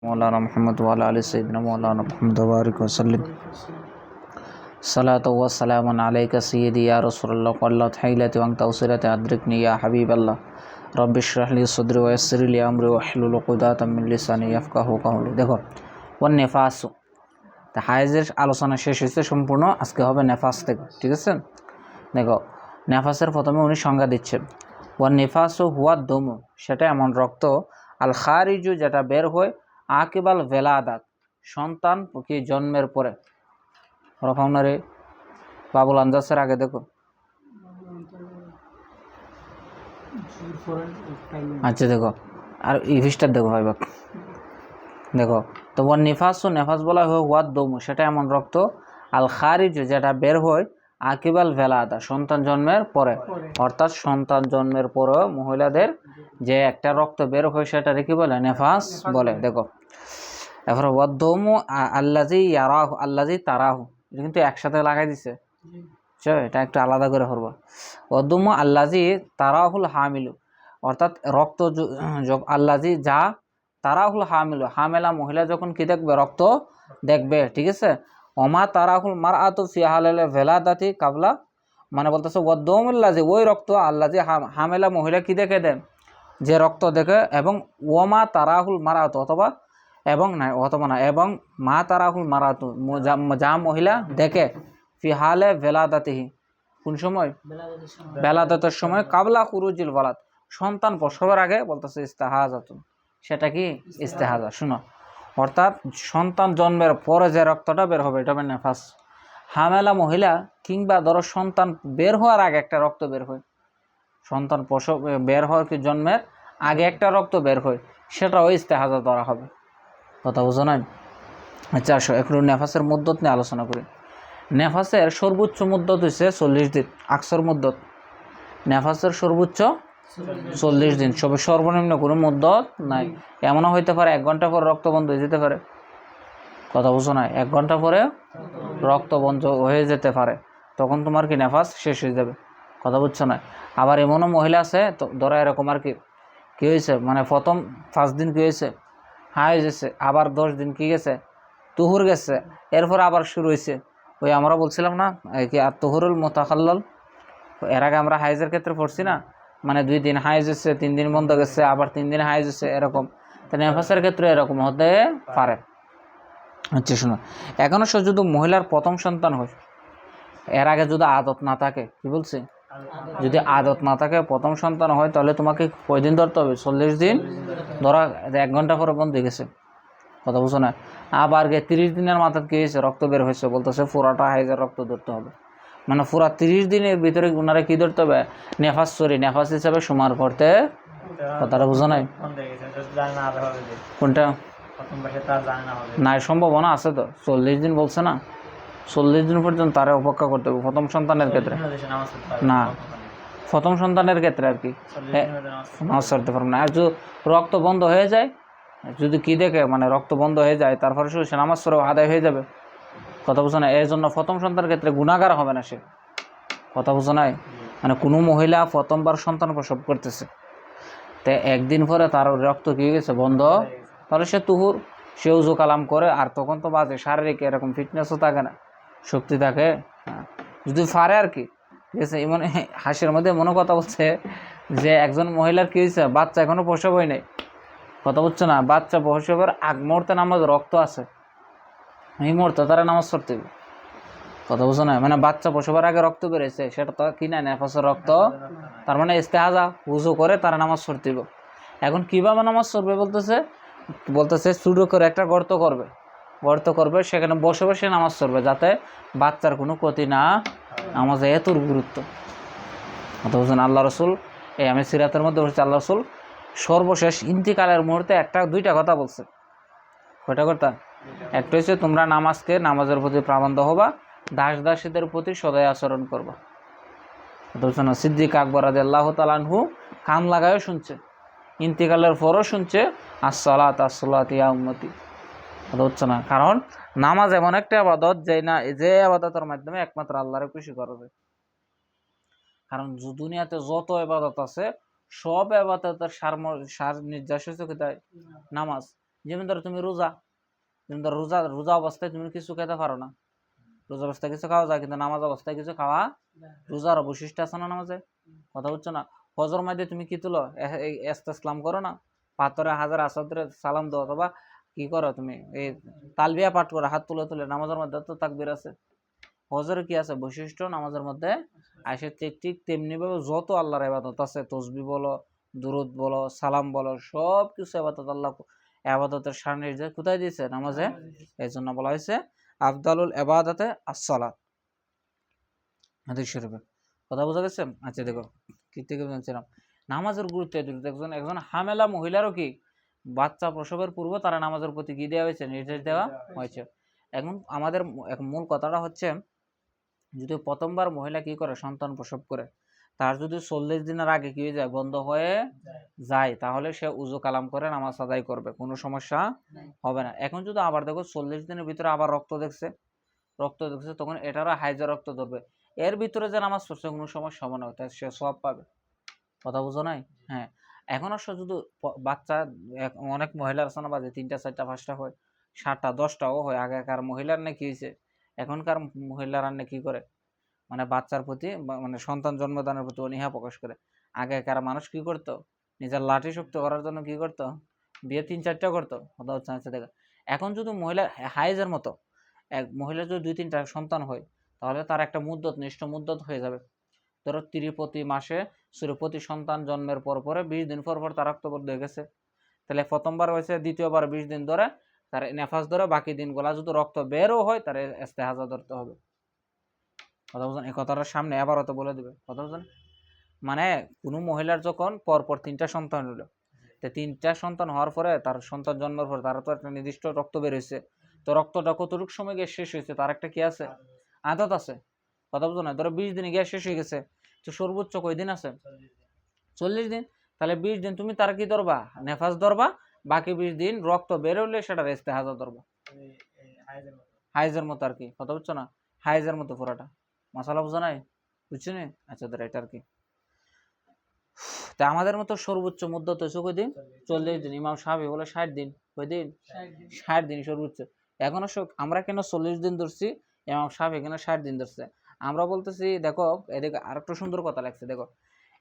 मौलाना मोहम्मद वाला आले सैयदना मौलाना मोहम्मद बारिक वसल्लम सलातु व सलामुन अलैका सय्यदी या रसूलल्लाह क़ल्लत हिलति व तौसिलति अदरिकनी या हबीबल्लाह रब्बि इश्रह ली सदरी व यस्सिर ली अमरी वाहलुल उक़दाताम मिन लिसानी याफ़क़हू क़ौली। देखो ওয়ান নেফাস, তা হায়েজের আলোচনা শেষ হয়েছে সম্পূর্ণ, আজকে হবে নেফাস থেকে, ঠিক আছে। দেখো নেফাসের প্রথমে উনি সংজ্ঞা দিচ্ছেন। ওয়ান নেফাসু হুয়া দমু, সেটা এমন রক্ত, আল খারিজু যেটা বের হয়, আকিবাল ভেলাদাত সন্তান কি জন্মের পরে। রকমনারে বাবুল আন্দাসের আগে দেখো, আচ্ছা দেখো আর ইভিস্টার দেখো ভাই বাক দেখো। তো ওয়ান নিফাসু, নেফাস বলা হয় ওয়াদ দমু, সেটা এমন রক্ত, আল খারিজ যেটা বের হয়, আকিবাল ভেলাদা সন্তান জন্মের পরে, অর্থাৎ সন্তান জন্মের পরেও মহিলাদের যে একটা রক্ত বের হয় সেটারে কি বলে, নেফাস বলে। দেখো এরপরে ওয়াদ দমু আল্লাজি ইয়ারাহু আল্লাজি তারাহু, এটা কিন্তু একসাথে লাগাই দিছে, এটা একটু আলাদা করে করবো। ওয়াদ দমু আল্লাজি তারাহুল হামিলু, অর্থাৎ রক্ত আল্লাজি যা তারাহুল হামিলু, হামেলা মহিলা যখন কি দেখবে, রক্ত দেখবে, ঠিক আছে। ওমা তারাহুল মারআতু ফি হালাল ভেলাদাতি কাবলা, মানে বলতেছে ওয়াদ্দমুল্লাজি, ওই রক্ত আল্লাজি হামেলা মহিলা কি দেখে দেন, যে রক্ত দেখে, এবং ওমা তারাহুল মারআতু, অথবা এবং না অথবা না এবং মা তারাহুল মারআতু, যা মহিলা দেখে, ফি হালে ভেলাদাতিহি, কোন সময়, বেলাদাতের সময়, কাবলা খুরুজিল ওয়ালাদ, সন্তান প্রসবের আগে, বলতেছে ইস্তেহাজাতুন, সেটা কি ইস্তেহাজা। শুনো, অর্থাৎ সন্তান জন্মের পরে যে রক্তটা বের হবে এটা হবে নেফাস। হামেলা মহিলা কিংবা ধরো সন্তান বের হওয়ার আগে একটা রক্ত বের হয়, সন্তান প্রসব বের হওয়ার কি জন্মের আগে একটা রক্ত বের হয়, সেটাও ইস্তেহাজা ধরা হবে। কথা বুঝো নাই? আচ্ছা আসো একটু নেফাসের মুদ্দত নিয়ে আলোচনা করি। নেফাসের সর্বোচ্চ মুদ্দত হচ্ছে 40 দিন, আকসর মুদ্দত। নেফাসের সর্বোচ্চ 40 দিন, সর্বনিম্ন কোনো মুদ্দত নাই। এমনও হইতে পারে 1 ঘন্টা পর রক্ত বন্ধ হয়ে যেতে পারে। কথা বুঝো না? 1 ঘন্টা পরে রক্ত বন্ধ হয়ে যেতে পারে, তখন তোমার কি নেফাস শেষ হয়ে যাবে। কথা বুঝছো না? আবার এমনও মহিলা আছে, তো ধরো এরকম আর কি হয়েছে, মানে প্রথম 5 দিন কি হয়েছে, হাই গেছে, আবার 10 দিন কি গেছে, তুহুর গেছে, এরপর আবার শুরু হয়েছে। ওই আমরা বলছিলাম না কি আর তুহুরুল মুতাখাল্লাল, এর আগে আমরা হাইজের ক্ষেত্রে পড়ছি না, মানে 2 দিন হাইজ হচ্ছে, 3 দিন বন্ধ গেছে, আবার 3 দিন হাইজ হচ্ছে, এরকম। তো নেফাসের ক্ষেত্রে এরকম হতে পারে। আচ্ছা শোনো, এখনো সে যদি মহিলার প্রথম সন্তান হয়, এর আগে যদি আদত না থাকে, কি বলছি, যদি আদত না থাকে, প্রথম সন্তান হয়, তাহলে তোমাকে কয়দিন ধরতে হবে, 40 দিন ধরা, 1 ঘন্টা পরে বন্ধ হয়ে গেছে। কথা বুঝো না? আবার 30 দিনের মাথায় কি হয়েছে, রক্ত বের হয়েছে, বলতেছে পুরাটা হাইজের রক্ত ধরতে হবে, মানে পুরা 30 দিনের ভিতরে ওনারা কি ধরতে হবে, নেফাস, নেফাস হিসাবে সুমার করতে। কথাটা বুঝো নাই? কোনটা নাই, সম্ভাবনা আছে তো, 40 দিন বলছে না, 40 দিন পর্যন্ত তারা অপেক্ষা করতে হবে প্রথম সন্তানের ক্ষেত্রে। না, প্রথম সন্তানের ক্ষেত্রে আর কি নামাজ পড়তে পারবে না। আর যদি রক্ত বন্ধ হয়ে যায়, যদি কি দেখে, মানে রক্ত বন্ধ হয়ে যায়, তারপরে সে নামাজ পড়ে আদায় হয়ে যাবে। কথা বুঝো না? এর জন্য প্রথম সন্তানের ক্ষেত্রে গুনাহগার হবে না সে। কথা বুঝো নাই? মানে কোনো মহিলা প্রথমবার সন্তান প্রসব করতেছে, তো 1 দিন পরে তার রক্ত কি হয়ে গেছে, বন্ধ, তাহলে সে তুহুর, সে উজু কালাম করে, আর তখন তো বাজে শারীরিক এরকম ফিটনেসও থাকে না, শক্তি থাকে, যদি পারে আর কি। ঠিক আছে, এমন হাসির মধ্যে মনে কথা বলছে যে একজন মহিলার কি হয়েছে, বাচ্চা এখনো প্রসব হয় নাই। কথা বুঝছো না? বাচ্চা প্রসবের আগ মুহূর্তে নামাজ রক্ত আছে, এই মুহূর্তে তারা নামাজ পড়তে হবে। কথা বুঝো না? মানে বাচ্চা প্রসবের আগে রক্ত বেরোয়েছে, সেটা তো কি না, নেফাসের রক্ত, তার মানে ইস্তেহাজা, উজু করে তারা নামাজ পড়তে হবে। এখন কিভাবে নামাজ পড়বে বলতেছে চুড়ো করে একটা গর্ত করবে, সেখানে বসে বসে নামাজ পড়বে, যাতে বাচ্চার কোনো ক্ষতি না। নামাজে এত গুরুত্ব। কথা বুঝছেন? আল্লাহ রসুল, আমি সিরাতের মধ্যে বলছি, আল্লাহ রসুল সর্বশেষ ইন্তিকালের মুহূর্তে 2টা কথা বলছে। কয়টা কথা? একটা হচ্ছে তোমরা নামাজের প্রতি প্রাবন্ধ হবা, দাস দাসীদের প্রতি সদয় আচরণ করবা। বুঝছো না? সিদ্দিক আকবর রাদিয়াল্লাহু তাআলা আনহু কান লাগায়ও শুনছে, ইন্তিকালের পরও শুনছে, আসসালাত আসসালাত ইয়া উম্মতি। বুঝছো না? কারণ নামাজ এমন একটা ইবাদত, যে ইবাদতের মাধ্যমে একমাত্র আল্লাহরে খুশি করা যায়। কারণ দুনিয়াতে যত ইবাদত আছে, সব ইবাদতের সার নির্যাস হচ্ছে কোথায়? নামাজ। যেমন ধরো তুমি রোজা, যেমন ধরো রোজা অবস্থায় তুমি কিছু খেতে পারো না, রোজা অবস্থায় কিছু খাওয়া যায়, কিন্তু নামাজ অবস্থায় কিছু খাওয়া, রোজার বৈশিষ্ট্য আছে না নামাজে, কথা বুঝছো না? ফজর মাঝে তুমি কি তুলো, ইসলাম করো না, পাথরে হাজার আসাদরে সালাম দাও, অথবা কি করো তুমি এই তালবিয়া পাঠ করো হাত তুলে তুলে, নামাজের মধ্যে তো তাকবীর আছে। ফজরে কি আছে বৈশিষ্ট্য নামাজের মধ্যে আসে, ঠিক তেমনি ভাবে যত আল্লাহর ইবাদত আছে, তসবিহ বলো, দুরূদ বলো, সালাম বলো, সব কিছু ইবাদত আল্লাহ ইবাদতের সান্নিধ্যে কোথায় দিয়েছে? নামাজে। এই জন্য বলা হয়েছে আফদালুল ইবাদাতে আসসালাত, হাদিস শরীফে। কথা বোঝা গেছে? আচ্ছা দেখো কি থেকে বলছিলাম, নামাজের গুরুত্ব একজন একজন হামেলা মহিলারও কি বাচ্চা প্রসবের পূর্বে তারা নামাজের প্রতি কি দেওয়া হয়েছে? নির্দেশ দেওয়া হয়েছে। এখন আমাদের মূল কথাটা হচ্ছে, যদি প্রথমবার মহিলা কি করে সন্তান প্রসব করে, তার যদি 40 দিনের আগে কি হয়ে যায়, বন্ধ হয়ে যায়, তাহলে সে উজু কালাম করে নামাজ আদায় করবে, কোনো সমস্যা হবে না। এখন যদি আবার দেখো 40 দিনের ভিতরে আবার রক্ত দেখছে, তখন এটারও হাইজা রক্ত ধরবে, এর ভিতরে যে নামাজ পড়ছে কোনো সমস্যা হবে না, সে সওয়াব পাবে। কথা বুঝো নাই? হ্যাঁ। এখন অবশ্য যদি বাচ্চা অনেক মহিলার আছে না, বাজে 3টা 4টা 5টা হয়, 7টা 10টাও হয়, আগেকার মহিলার না কি হয়েছে, এখনকার মহিলারা না কি করে, মানে বাচ্চার প্রতি মানে সন্তান জন্মদানের প্রতি অনীহা প্রকাশ করে। আগেকার মানুষ কি করতো, নিজের লাঠি শক্ত করার জন্য কি করতো, বিয়ে 3-4টা করতো। কথা হচ্ছে দেখা, এখন যদি মহিলা হাইজের মতো এক মহিলা যদি 2-3টা সন্তান হয়, তাহলে তার একটা মুদ্দত, নিষ্ঠ মুদ্দত হয়ে যাবে। ধরো প্রতি মাসে প্রতি সন্তান জন্মের পর পরে 20 দিন পর পর তার রক্তবদ্ধ হয়ে গেছে, তাহলে প্রথমবার হয়েছে, দ্বিতীয়বার 20 দিন ধরে তার নেফাস ধরে, বাকি দিনগুলা যদি রক্ত বেরও হয় তার ইস্তেহাজা ধরতে হবে। কথা বুঝলেন? এই কথাটার সামনে আবারও তো বলে দিবে। কথা বুঝলেন? মানে কোনো মহিলার যখন পরপর 3টা সন্তান হলো, তো 3টা সন্তান হওয়ার পরে তার সন্তান জন্মের পর তার তো একটা নির্দিষ্ট রক্ত বের হয়েছে, তো রক্তটা কতটুকু সময় গিয়ে শেষ হয়েছে তার একটা কি আছে, আদত আছে। কথা বুঝো না? ধরো 20 দিনে গিয়ে শেষ হয়ে গেছে, তো সর্বোচ্চ কয়দিন আছে? 40 দিন। তাহলে 20 দিন তুমি তার কি ধরবা, নেফাস ধরবা, বাকি 20 দিন রক্ত বেরোলে সেটা ইস্তেহাজা ধরবা, হাইজের মতো আর কি। কথা বুঝছো না? হাইজের মতো পুরাটা মশালা বুঝো নাই? বুঝছো নি? আচ্ছা ধর এটা আর কি। তা আমাদের মতো সর্বোচ্চ মুদ্দত হচ্ছে কয়দিন? 40 দিন। ইমাম সাহাবী বলে 60 দিন। কয়দিন? 60 দিন সর্বোচ্চ। এখন আমরা কেন 40 দিন ধরছি, ইমাম সাহাবী কেন 60 দিন ধরছে? আমরা বলতেছি দেখো, এদিকে আরেকটা সুন্দর কথা লাগছে, দেখো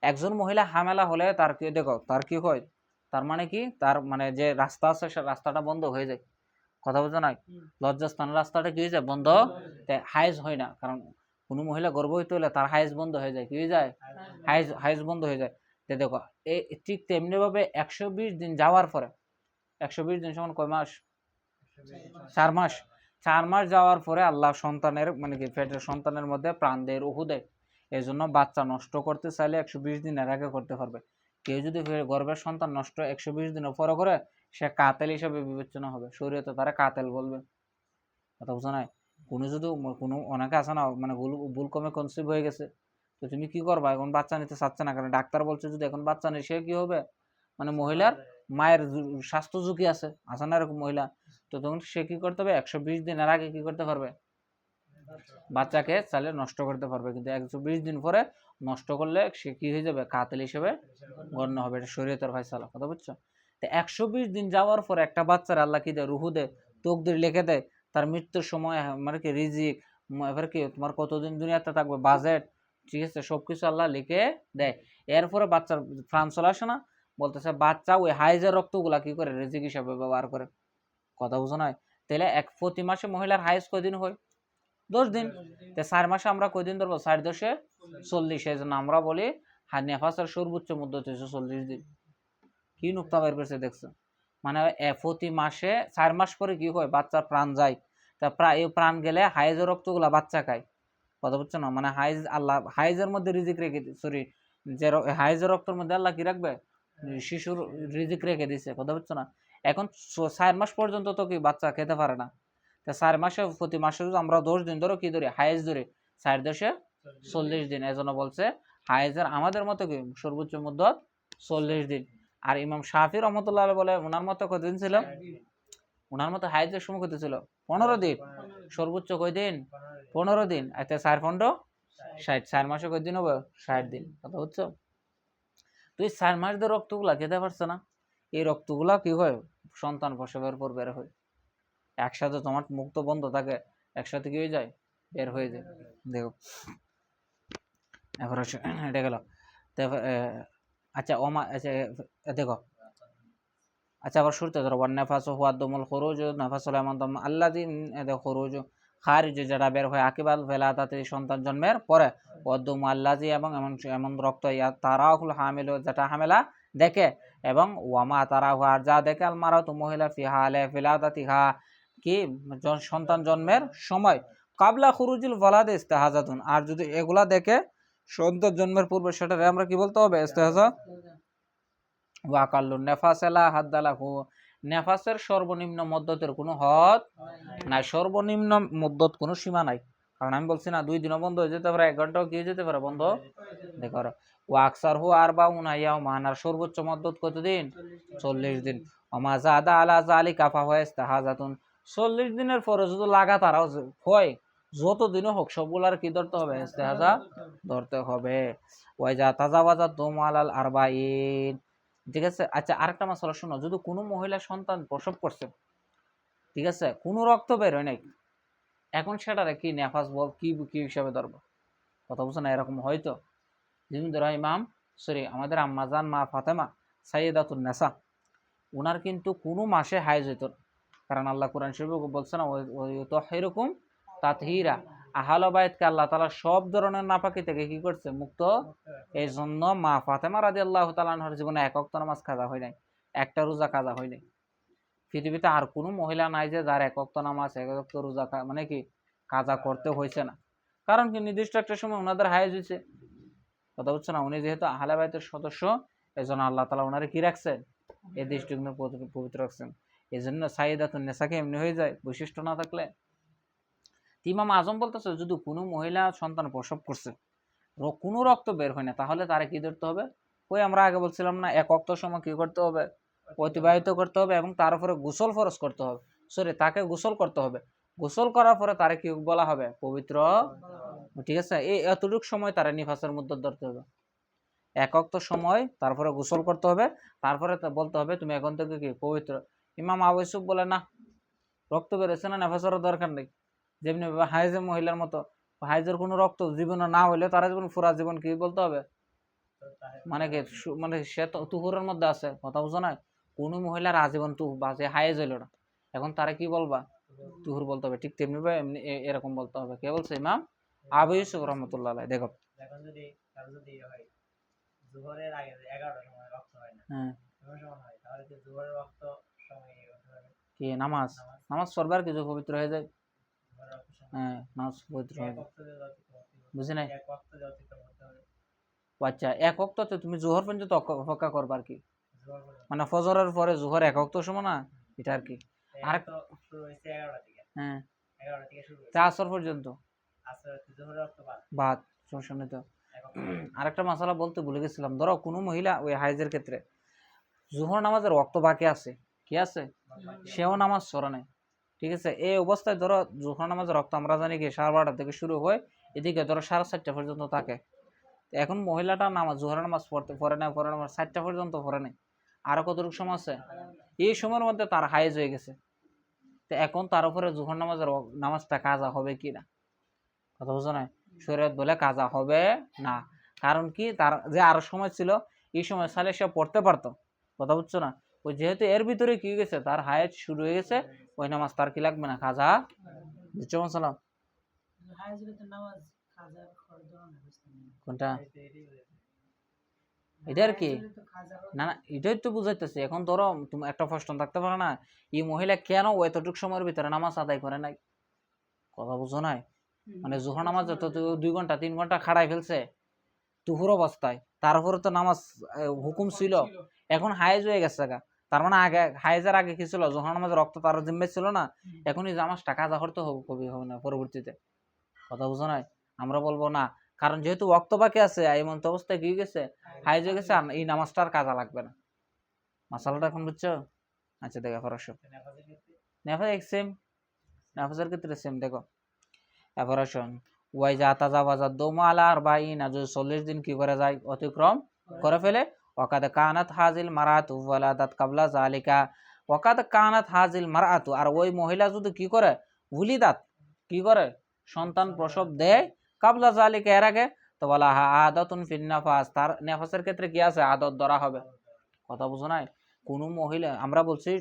একজন মহিলা হামেলা হলে তার কি, দেখো তার কি হয়, তার মানে কি, তার মানে যে রাস্তা আছে সে রাস্তাটা বন্ধ হয়ে যায়। কথা বোঝা নাই? লজ্জাস্থানের রাস্তাটা কি হয়ে যায়, বন্ধ, হাইজ হয় না, কারণ কোনো মহিলা গর্ভবতী হলে তার হাইজ বন্ধ হয়ে যায়, কি হয়ে যায়, হাইজ বন্ধ হয়ে যায়। তো দেখো এই ঠিক তেমনি ভাবে 120 দিন যাওয়ার পরে, 120 দিন সমান কয় মাস? 4 মাস। 4 মাস যাওয়ার পরে আল্লাহ সন্তানের মানে কি পেটের সন্তানের মধ্যে প্রাণ দেয়, রুহ দেয়। এই জন্য বাচ্চা নষ্ট করতে চাইলে 120 দিনের আগে করতে পারবে। কেউ যদি গর্ভের সন্তান নষ্ট 120 দিনের পরে করে, সে কাতেল হিসেবে বিবেচনা হবে, শরীয়তে তারা কাতেল বলবে। কথা বুঝো নাই? কোনো যদি কোনো অনেকে আছে না, মানে ভুল কমে কনসিভ হয়ে গেছে, তো তুমি কি করবা, এখন বাচ্চা নিতে চাচ্ছে না, কারণ ডাক্তার বলছে যদি এখন বাচ্চা নেই সে কি হবে, মানে মহিলার মায়ের স্বাস্থ্য ঝুঁকি আছে না এরকম মহিলা, তো তখন সে কি করতে হবে, 120 দিনের আগে কি করতে পারবে, বাচ্চাকে চাইলে নষ্ট করতে পারবে। কিন্তু 120 দিন পরে নষ্ট করলে সে কি হয়ে যাবে, কাতিল হিসেবে গণ্য হবে। এটা শরীয়তের ফয়সালা। কথা বুঝছো? তো 120 দিন যাওয়ার পর একটা বাচ্চার আল্লাহ কি দেয়, রুহু দেয়, তকদির লিখে দেয়, তার মৃত্যুর সময় মানে কি রিজিক, এবার কি তোমার কতদিন দুনিয়াতে থাকবে, বাজেট, ঠিক আছে, সবকিছু আল্লাহ লিখে দেয়। এরপরে বাচ্চার প্রাণ চলে আসে না, বলতেছে বাচ্চা ওই হাইজের রক্তগুলা কি করে রিজিক হিসাবে ব্যবহার করে। কথা বুঝো নাই? তাহলে প্রতি মাসে মহিলার হাইজ কয়দিন হয়, 10 দিন। তো 4 মাসে আমরা কয়দিন ধরবো, 4 × 10 = 40। এই জন্য আমরা বলি নেফাসের সর্বোচ্চ মুদ্দত হচ্ছে 40 দিন। কি নুক্তা বের করছে দেখছো? মানে প্রতি মাসে 4 মাস পরে কি হয়, বাচ্চার প্রাণ যায়। তা এই প্রাণ গেলে হাইজের রক্তগুলা বাচ্চা খায়। কথা বুঝছো না? মানে আল্লাহ হাইজের মধ্যে রিজিক রেখে, সরি, যে হাইজের রক্তের মধ্যে আল্লাহ কি রাখবে, শিশুর রিজিক রেখে দিছে। কথা বুঝছো না? এখন 4 মাস পর্যন্ত তো কি বাচ্চা খেতে পারে না, তা 4 মাসে প্রতি মাসে যদি আমরা 10 দিন ধরো কি ধরি, হাইজ ধরি, 4 × 10 = 40 দিন। এই জন্য বলছে হাইজের আমাদের মতো কি সর্বোচ্চ মুদ্দত 40 দিন। আর ইমাম শাফি রহমতুল্লাহ বলে ওনার মতো কতদিন ছিল, ওনার মতো হাইজের সময় কত ছিল, 15 দিন। সর্বোচ্চ কয়দিন, 15 দিন। এতে 4×15 = 60। 4 মাসে কয়দিন হবে, 60 দিন। কথা বুঝছো? তো এই 4 মাস ধরে রক্তগুলা খেতে পারছে না, এই রক্তগুলা কি হয়, সন্তান প্রসবের পর বের হয়, একসাথে তোমার মুখ তো বন্ধ থাকে, একসাথে কি হয়ে যায়, বের হয়ে যায়। দেখো এখন এটা গেল। আচ্ছা ওমা, আচ্ছা দেখো, আচ্ছা আবার শুরুতে ধরো ওয়ান নাফাস হুয়া দমুল খুরুজ, নাফাস হলো এমন দম আল্লাযী খুরুজ খারিজ যেটা বের হয় আকিবাল ভেলাদাতে সন্তান জন্মের পরে, ওয়াদুম আল্লাযী এবং এমন এমন রক্ত তারাহুল হামিল যেটা হামেলা দেখে, এবং ওয়ামা তারাহু আর যা দেখে আল মারাতু মহিলা ফি হালে ফিলাদাতিহা কি সন্তান জন্মের সময়, কাবলা খুরুজিল ওয়ালাদে ইস্তেহাজাতুন, আর যদি এগুলা দেখে সন্তান জন্মের পূর্বে, সেটারে আমরা কি বলতে হবে, ইস্তেহাজা। ওয়াকাল্লু নেফাসেলা হাদ্দালাহু, নেফাসের সর্বনিম্ন মদ্দতের কোনো হদ নাই, সর্বনিম্ন মদ্দত কোনো সীমা নাই। কারণ আমি বলছি না 2 দিনও বন্ধ হয়ে যেতে পারে, 1 ঘন্টাও কি হয়ে যেতে পারে বন্ধ। দেখো ওয়াকসার হু আর বা উনাইয়া মানার সর্বোচ্চ মদ্দত কতদিন, 40 দিন। ওমা জাদা আলা জালিকা ফাহুয়া ইস্তাহাজাতুন, 40 দিনের পরে যদি লাগাতার হয় যতদিনও হোক সবগুলার কি ধরতে হবে, ইস্তেহাজা ধরতে হবে। ওয়াইজা তাজাওয়াজা দুমালাল আরবাইন, ঠিক আছে। আচ্ছা আরেকটা মাসলা শোনো, যদি কোনো মহিলা সন্তান প্রসব করছে, ঠিক আছে, কোনো রক্ত বের হয় নাই, এখন সেটারে কি নেফাস বল কি কি হিসাবে ধরবো, কথা বুঝছো না? এরকম হয়তো যেমন ধরো আমাদের আম্মাজান মা ফাতেমা সাইয়েদাতুন নেসা, ওনার কিন্তু কোনো মাসে হাইজ হইত না, কারণ আল্লাহ কোরআন শরীফে বলছে না ওই তো এরকম তাতহিরা, আহলে বাইতকে আল্লাহ তাআলা সব ধরনের নাপাকি থেকে কি করছে, মুক্ত। এই জন্য মা ফাতেমা রাদিয়াল্লাহু তাআলা আনহার জীবনে এক ওয়াক্ত নামাজ কাজা হয় নাই, একটা রোজা কাজা হয় নাই। পৃথিবীতে আর কোনো মহিলা নাই যে যার এক ওয়াক্ত নামাজ এক ওয়াক্ত রোজা মানে কি কাজা করতে হয়েছে না। কারণ কি নির্দিষ্ট একটা সময় ওনাদের হাইজ হয়েছে, কথা বুঝছো না? উনি যেহেতু আহলে বাইতের সদস্য, এই জন্য আল্লাহ তাআলা ওনারে কি রাখছেন, এই দৃষ্টিকোণে পবিত্র রাখছেন। এই জন্য সাইয়েদাতুন নেসাকে এমনি হয়ে যায় বৈশিষ্ট্য না থাকলে। ইমাম আজম বলতেছে যদি কোনো মহিলা সন্তান প্রসব করছে, কোনো রক্ত বের হয় না, তাহলে তারা কি ধরতে হবে, ওই আমরা আগে বলছিলাম না এক ওয়াক্ত সময় কি করতে হবে, অতিবাহিত করতে হবে, এবং তার উপরে গোসল ফরজ করতে হবে, তাকে গোসল করতে হবে। গোসল করার পরে তারা কি বলা হবে, পবিত্র, ঠিক আছে। এই এতটুকু সময় তারা নিফাসের মধ্যে ধরতে হবে, এক ওয়াক্ত সময়, তারপরে গোসল করতে হবে, তারপরে বলতে হবে তুমি এখন থেকে কি পবিত্র। ইমাম আবু ইউসুফ বলে না, রক্ত বেরোচ্ছে না, নেফাসের দরকার নেই। যেমনি হাইজে মহিলার মতো, হাইজের কোনো রক্ত জীবনে না হইলে তারা জীবন পুরা জীবন কি বলতে হবে, মানে কি মানে সে তো তুহুরের মধ্যে আছে, কথা বুঝো না? কোনো মহিলার আজীবন তুহ বাজে হাইজ হইল না, এখন তারা কি বলবা, তুহুর বলতে হবে। ঠিক তেমনি এমনি এরকম বলতে হবে। কে বলছে? ইমাম আবু ইউসুফ রহমতুল্লাহ আলাইহি। দেখো হ্যাঁ কি নামাজ, নামাজ সরবার কিছু পবিত্র হয়ে যায়, হ্যাঁ নামাজ পবিত্র হয়ে যায়, বুঝি নাই। আচ্ছা এক ওয়াক্ততে তুমি জোহর পর্যন্ত অপেক্ষা করবা আর কি, মানে ফজরের পরে জোহর এক ওয়াক্ত সময় না, এটা আর কি। আর হ্যাঁ আসর পর্যন্ত বাদ, সমস্যা নেই তো। আরেকটা মাসালা বলতে ভুলে গেছিলাম, ধরো কোনো মহিলা ওই হাইজের ক্ষেত্রে জোহর নামাজের ওয়াক্ত বাকি আছে, কি আছে, সেও নামাজ সরে নেয়, ঠিক আছে। এই অবস্থায় ধরো জোহর নামাজের রক্ত আমরা জানি কি 12:30 থেকে শুরু হয়, এদিকে ধরো 4:30 পর্যন্ত থাকে। এখন মহিলাটা নামাজ জোহরের নামাজ পড়ে না 4:30 পর্যন্ত পড়ে নেই, আরো কতটুকু সময় আছে, এই সময়ের মধ্যে তার হাইজ হয়ে গেছে। তো এখন তার উপরে জোহর নামাজটা কাজা হবে কি না, কথা বুঝো না? শরীয়ত বলে কাজা হবে না, কারণ কি তার যে আরো সময় ছিল, এই সময় সালে সে পড়তে পারতো, কথা বুঝছো না? ওই যেহেতু এর ভিতরে কি গেছে, তার হায়াত শুরু হয়ে গেছে, ওই নামাজ তার কি লাগবে না, কাজা। বুঝছো মাসালাম কোনটা? এটা আর কি না না, এটাই তো বুঝাইতেছি। এখন ধরো তুমি একটা প্রশ্ন থাকতে পারে না, এই মহিলা কেন এতটুকু সময়ের ভিতরে নামাজ আদায় করে নাই, কথা বুঝো নাই? মানে জোহর নামাজ যত 2 ঘন্টা 3 ঘন্টা খাড়াই ফেলছে তুহুর অবস্থায়, তারপরে তো নামাজ হুকুম ছিল, এখন হাইজ হয়ে গেছে গা। তার মানে আগে হাইজের আগে কি ছিল, জোহর নামাজের রক্ত তার জিম্মে ছিল না, এখন এই নামাজটা কাজা করতে হবে, কবি হবে না পরবর্তীতে, কথা বুঝো নাই? আমরা বলবো না, কারণ যেহেতু ওয়াক্ত বাকি আছে, এমন তো অবস্থায় কি গেছে, হাইজ হয়ে গেছে, এই নামাজটার কাজা লাগবে না। মাসালাটা এখন বুঝছো? আচ্ছা দেখো ফরাসব নেফাজ সেম, নাফাজের ক্ষেত্রে সেম। দেখো এভারেশন ওয়াইজা তাজাওয়াজা দোমা আলা আরবাইন, যদি 40 দিন কি করে যায়, অতিক্রম করে ফেলে, ওয়াকাদ কানাত হাজিল মারাত ওয়ালাদাত কাবলা জালিকা, ওয়াকাদ কানাত হাজিল মারআতু, আর ওই মহিলা যদি কি করে, উলিদাত কি করে, সন্তান প্রসব দেয়, কাবলা জালিকা এর আগে, তো বলা আদাতুন ফিন নাফাস, তার নেফাসের ক্ষেত্রে কি আছে, আদত ধরা হবে। কথা বুঝো নাই? কোনো মহিলা, আমরা বলছি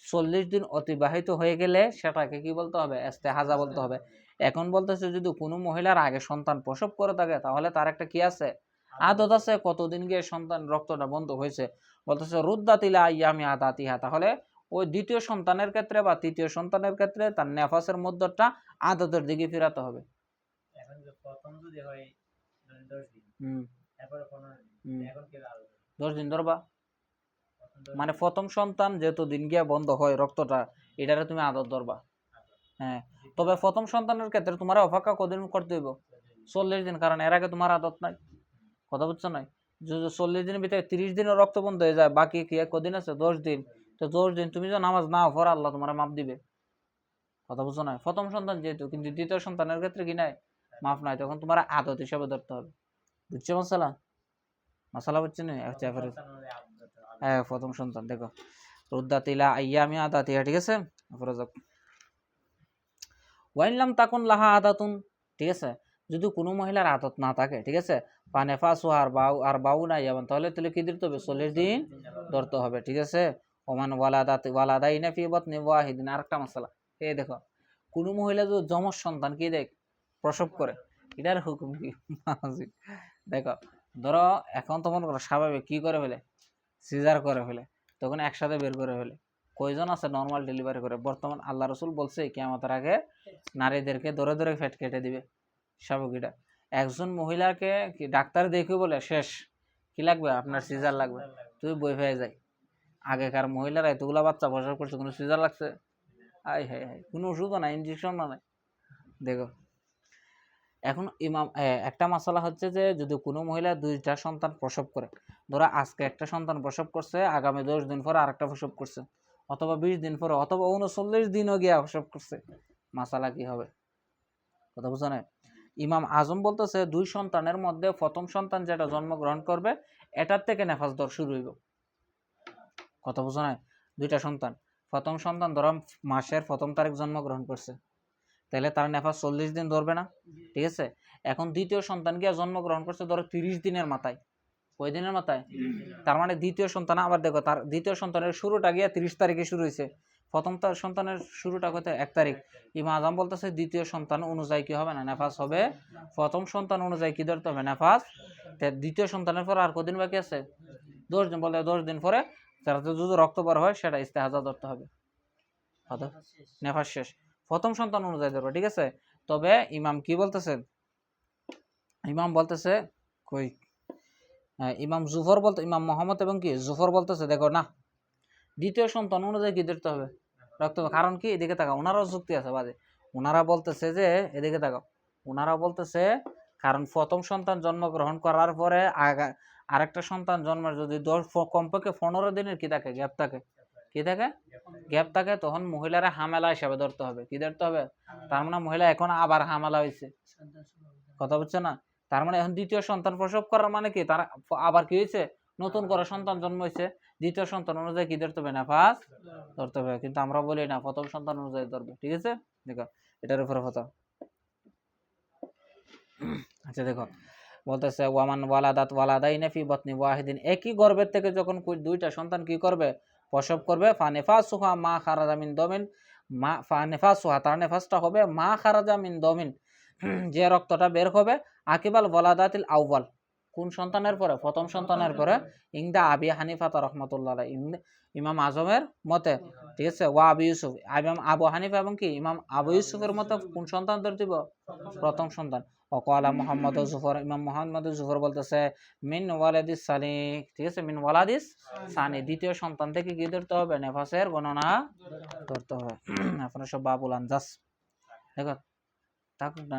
40 দিন অতিবাহিত হয়ে গেলে সেটাকে কি বলতে হবে, ইস্তেহাজা বলতে হবে। এখন বলতেছে যদি কোনো মহিলার আগে সন্তান প্রসব করে থাকে তাহলে তার একটা কি আছে, আদত আছে। কতদিন গিয়ে সন্তান রক্তটা বন্ধ হয়েছে, বলতেছে রুদ্দাতিলা আইয়ামি আদাতিহা, তাহলে ওই দ্বিতীয় সন্তানের ক্ষেত্রে বা তৃতীয় সন্তানের ক্ষেত্রে তার নেফাসের মধ্যটা আদতের দিকে ফিরাতে হবে। এখন যে প্রথম যদি হয় 10 দিন, তারপরে 15 দিন, এখন কি 10 দিন ধরবা, মানে প্রথম সন্তান যেহেতু দিন গিয়া বন্ধ হয় রক্তটা, এটারে তুমি আদত ধরবা। হ্যাঁ, তবে প্রথম সন্তানের ক্ষেত্রে তোমার অপেক্ষা কদিন করতে হইব, 40 দিন, কারণ এর আগে তোমার আদত নাই। কথা বুঝছো না? যদি 40 দিনের ভিতরে 30 দিনও রক্ত বন্ধ হয়ে যায়, বাকি কি কদিন আছে, 10 দিন। তো 10 দিন তুমি যদি নামাজ না পড়ো আল্লাহ তোমার মাপ দিবে। কথা বুঝছো না? প্রথম সন্তান যেহেতু, কিন্তু দ্বিতীয় সন্তানের ক্ষেত্রে কি নাই, মাফ নাই, তখন তোমার আদত হিসাবে ধরতে হবে। বুঝছো মশালা? মশালা বুঝছো না? হ্যাঁ, প্রথম সন্তান দেখো রুদ্দাতিলা আইয়ামি আদাতিহা, ঠিক আছে। ওয়াইনলাম তাকুন লাহা আদাতুন, ঠিক আছে, যদি কোনো মহিলার আদত না থাকে, ঠিক আছে, পানেফাসু আর বাউ নাই যাবেন, তাহলে তাহলে কি ধরতে হবে, 40 দিন ধরতে হবে, ঠিক আছে। ওমান ওয়ালাদাইনা ফি বাতনি ওয়াহিদিন, আরেকটা মাসালা, এই দেখো কোনো মহিলা যদি যমজ সন্তান কি দেখ প্রসব করে, এটার হুকুম কি? দেখো ধরো এখন তোমার স্বাভাবিক কি করে ফেলে, সিজার করে ফেলে, তখন একসাথে বের করে ফেলে। কয়জন আছে নর্মাল ডেলিভারি করে? বর্তমান আল্লাহ রসুল বলছে কিয়ামতের আগে নারীদেরকে ধরে ধরে ফেট কেটে দিবে স্বাভাবিকটা। একজন মহিলাকে কি ডাক্তার দেখে বলে শেষ, কি লাগবে আপনার, সিজার লাগবে, তুই বই হয়ে যায়। আগেকার মহিলারা এতগুলা বাচ্চা প্রসব করছে, কোনো সিজার লাগছে? আই হাই হাই, কোনো ওষুধও নাই, ইঞ্জেকশন নাই। দেখো এখন একটা মশলা হচ্ছে যে যদি কোনো মহিলা 2টা সন্তান প্রসব করে, ধরো আজকে একটা সন্তান প্রসব করছে, আগামী 10 দিন পরে আরেকটা প্রসব করছে, অথবা 20 দিন পরে, অথবা 39 দিনও গিয়ে প্রসব করছে, মাসালা কি হবে? কথা বুঝো না? ইমাম আজম বলতেছে 2 সন্তানের মধ্যে প্রথম সন্তান যেটা জন্মগ্রহণ করবে এটার থেকে নেফাস দর শুরু হইব। কথা বুঝো না? 2টা সন্তান, প্রথম সন্তান ধরো মাসের 1ম তারিখ জন্মগ্রহণ করছে, তাহলে তার নেফাস 40 দিন ধরবে না, ঠিক আছে। এখন দ্বিতীয় সন্তান গিয়া জন্মগ্রহণ করছে ধরো 30 দিনের মাথায়, কয় দিনের মাথায়, তার মানে দ্বিতীয় সন্তান, আবার দেখো তার দ্বিতীয় সন্তানের শুরুটা গিয়া 30 তারিখে শুরু হয়েছে, প্রথম তার সন্তানের শুরুটা কত, 1 তারিখ। ইমাম আজম বলতেছে দ্বিতীয় সন্তান অনুযায়ী কি হবে না, নেফাস হবে, প্রথম সন্তান অনুযায়ী কি ধরতে হবে, নেফাস। দ্বিতীয় সন্তানের পর আর কদিন বাকি আছে, 10 দিন, বলতে 10 দিন পরে যাতে যদি রক্ত বার হয় সেটা ইস্তেহাজা ধরতে হবে, নেফাস শেষ, প্রথম সন্তান অনুযায়ী ধরবে, ঠিক আছে। তবে ইমাম কি বলতেছে, ইমাম বলতেছে কই, ইমাম জুফর বলতে, ইমাম মোহাম্মদ এবং কি জুফর বলতেছে দেখো না, দ্বিতীয় সন্তান অনুযায়ী কি ধরতে হবে, রক্ত। কারণ কি, এদিকে তাকাও, ওনারাও যুক্তি আছে বাজে, ওনারা বলতেছে যে, এদিকে তাকাও, ওনারা বলতেছে কারণ প্রথম সন্তান জন্মগ্রহণ করার পরে আরেকটা সন্তান জন্মের যদি কমপক্ষে 15 দিনের কি থাকে, গ্যাপ থাকে, কি থাকে, গ্যাপ থাকে, তখন মহিলারা হামেলা হিসাবে ধরতে হবে, কি ধরতে হবে, তার মানে মহিলা এখন আবার হামেলা হয়েছে। কথা বুঝছে না? তার মানে এখন দ্বিতীয় সন্তান প্রসব করার মানে কি, তার আবার কি হয়েছে, নতুন করে সন্তান জন্ম হয়েছে, দ্বিতীয় সন্তান অনুযায়ী কি ধরতে হবে, নেফাস ধরতে হবে। কিন্তু আমরা বলি না, প্রথম সন্তান অনুযায়ী ধরবে, ঠিক আছে। দেখো এটার উপরে কথা, আচ্ছা দেখো বলতেছে ওয়ামান ওয়ালাদাইনা ফি বাতনি ওয়াহিদিন, একই গর্ভের থেকে যখন 2টা সন্তান কি করবে, প্রসব করবে, ফানেফাসুহা মা খারাজা মিন দমিন, মা ফানেফাসুহা, তার নেফাসটা হবে মা খারাজা মিন দমিন, যে রক্তটা বের হবে, আকিবাল ওয়ালাদাতিল আউয়াল, কোন সন্তানের পরে, প্রথম সন্তানের পরে, ইংদা আবি হানিফা রহমাতুল্লাহ আলাইহি, ইমাম আজমের মতে, ঠিক আছে, ওয়া আবু ইউসুফ, ইমাম আবু হানিফা এবং কি ইমাম আবু ইউসুফের মতে কোন সন্তান ধরে দিব, প্রথম সন্তান। ওয়াকালা মুহাম্মদ জুফর, ইমাম মুহাম্মদ জুফর বলতেছে মিন ওয়ালাদিস সানি, ঠিক আছে, মিন ওয়ালাদিস সানি, দ্বিতীয় সন্তান থেকে কি ধরতে হবে, নেফাসের গণনা ধরতে হবে। আপনারা সব বাবুল আনজাস দেখো থাকুক না।